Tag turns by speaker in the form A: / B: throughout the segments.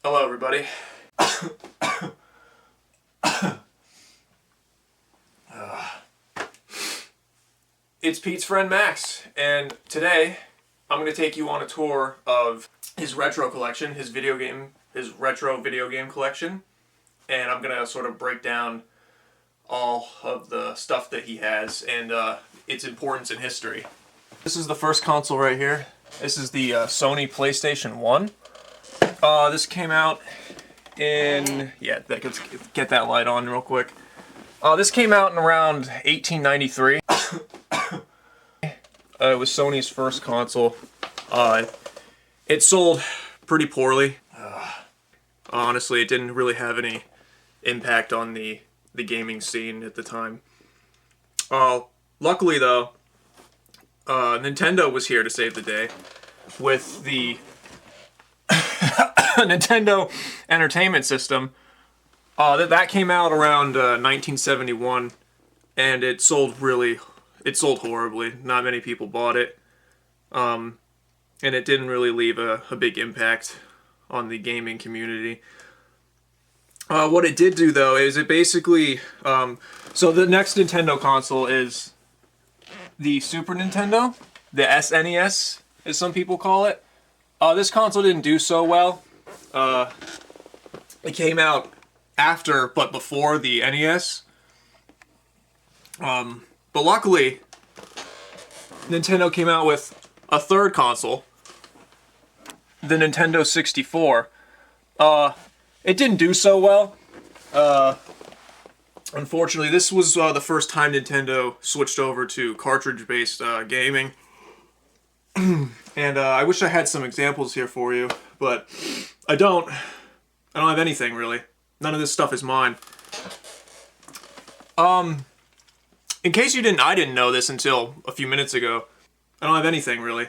A: Hello everybody. It's Pete's friend Max, and today I'm going to take you on a tour of his retro collection, his retro video game collection, and I'm going to sort of break down all of the stuff that he has and its importance in history. This is the first console right here. This is the Sony PlayStation 1. This came out in, let's get that light on real quick. This came out in around 1893. It was Sony's first console. It sold pretty poorly. Honestly, it didn't really have any impact on the gaming scene at the time. Luckily though, Nintendo was here to save the day with the Nintendo Entertainment System. That came out around 1971, and it sold horribly. Not many people bought it, and it didn't really leave a big impact on the gaming community. What it did do, though, is it basically... so the next Nintendo console is the Super Nintendo, the SNES, as some people call it. This console didn't do so well. It came out after, but before the NES. But luckily, Nintendo came out with a third console, the Nintendo 64. It didn't do so well. Unfortunately, this was the first time Nintendo switched over to cartridge-based gaming. And I wish I had some examples here for you, but I don't. I don't have anything, really. None of this stuff is mine. In case I didn't know this until a few minutes ago. I don't have anything, really.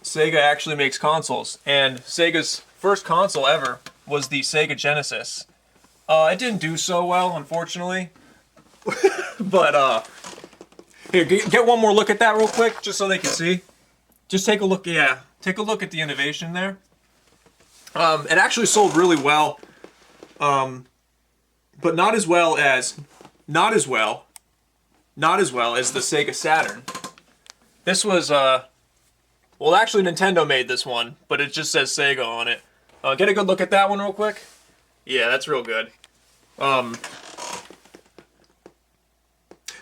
A: Sega actually makes consoles, and Sega's first console ever was the Sega Genesis. It didn't do so well, unfortunately. But, here, get one more look at that real quick, just so they can see. Just take a look, take a look at the innovation there. It actually sold really well, but not as well as the Sega Saturn. This was, well, actually Nintendo made this one, but it just says Sega on it. Get a good look at that one real quick. Yeah, that's real good.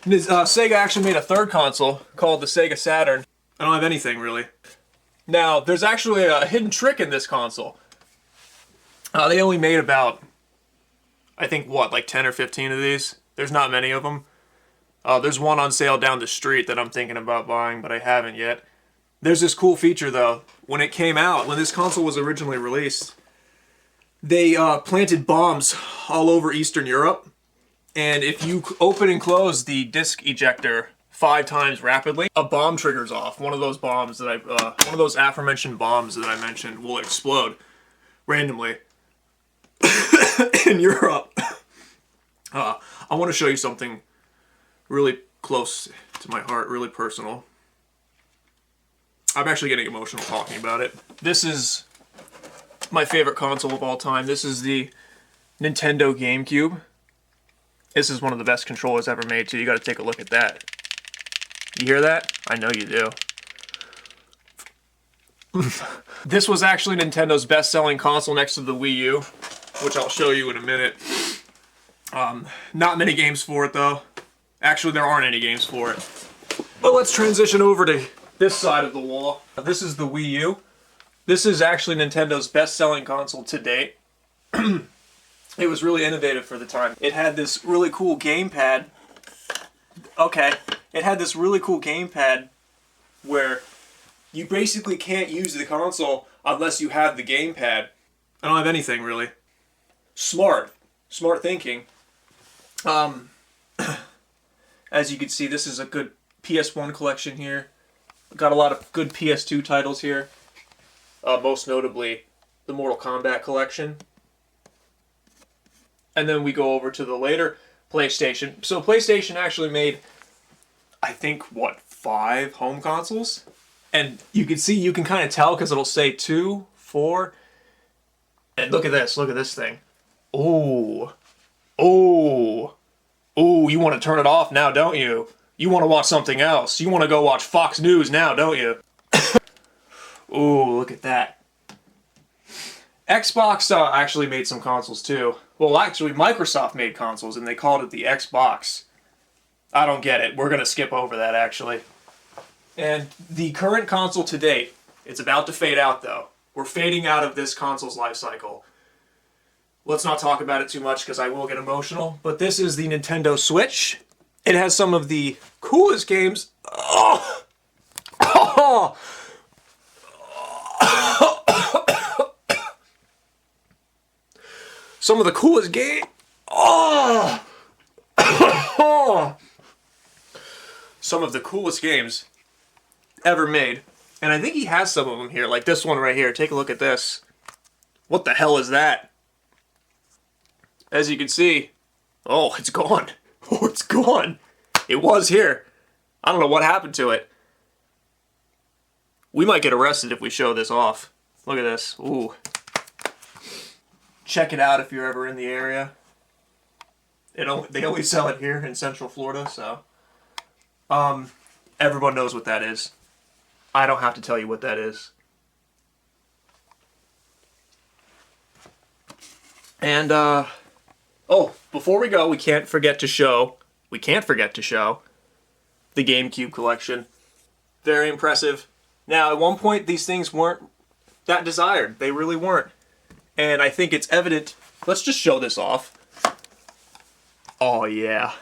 A: Sega actually made a third console called the Sega Saturn. I don't have anything, really. Now, there's actually a hidden trick in this console. They only made about, I think, like 10 or 15 of these? There's not many of them. There's one on sale down the street that I'm thinking about buying, but I haven't yet. There's this cool feature, though. When it came out, when this console was originally released, they planted bombs all over Eastern Europe. And if you open and close the disc ejector 5 times rapidly, a bomb triggers off. One of those bombs that one of those aforementioned bombs that I mentioned will explode randomly in Europe. I want to show you something really close to my heart, really personal. I'm actually getting emotional talking about it. This is my favorite console of all time. This is the Nintendo GameCube. This is one of the best controllers ever made, too. You got to take a look at that. You hear that? I know you do. This was actually Nintendo's best-selling console next to the Wii U, which I'll show you in a minute. Not many games for it, though. Actually, there aren't any games for it. But let's transition over to this side of the wall. This is the Wii U. This is actually Nintendo's best-selling console to date. It was really innovative for the time. It had this really cool gamepad. Okay. It had this really cool gamepad where you basically can't use the console unless you have the gamepad. I don't have anything, really. Smart thinking. As you can see, this is a good PS1 collection here. Got a lot of good PS2 titles here. Most notably, the Mortal Kombat collection. And then we go over to the later PlayStation. So PlayStation actually made, I think, 5 home consoles? And you can see, you can kind of tell because it'll say 2, 4. And look at this thing. Oh, oh, oh, you want to turn it off now, don't you? You want to watch something else. You want to go watch Fox News now, don't you? Ooh, look at that. Xbox actually made some consoles too. Well, actually, Microsoft made consoles, and they called it the Xbox. I don't get it. We're going to skip over that, actually. And the current console to date, it's about to fade out, though. We're fading out of this console's life cycle. Let's not talk about it too much, because I will get emotional. But this is the Nintendo Switch. It has some of the coolest games. Oh! Oh! Some of the coolest game. Oh! Some of the coolest games ever made. And I think he has some of them here, like this one right here. Take a look at this. What the hell is that? As you can see, oh, it's gone. Oh, it's gone. It was here. I don't know what happened to it. We might get arrested if we show this off. Look at this. Ooh. Check it out if you're ever in the area. They only sell it here in Central Florida, so everyone knows what that is. I don't have to tell you what that is. And oh, before we go, we can't forget to show the GameCube collection. Very impressive. Now, at one point, these things weren't that desired. They really weren't. And I think it's evident. Let's just show this off. Oh, yeah.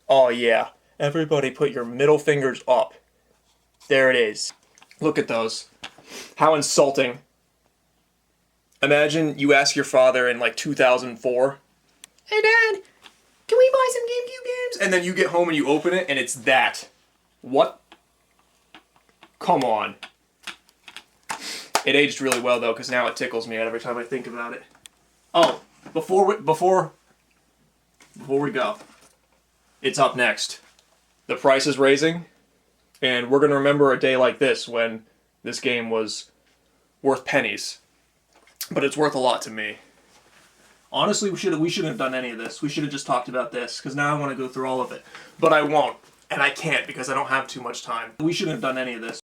A: Oh, yeah. Everybody put your middle fingers up. There it is. Look at those. How insulting. Imagine you ask your father in like 2004, "Hey, Dad, can we buy some GameCube games?" And then you get home and you open it and it's that. What? Come on. It aged really well, though, because now it tickles me every time I think about it. Oh, before we go, it's up next. The price is raising, and we're going to remember a day like this when this game was worth pennies. But it's worth a lot to me. Honestly, we shouldn't have done any of this. We should have just talked about this, because now I want to go through all of it. But I won't, and I can't, because I don't have too much time. We shouldn't have done any of this.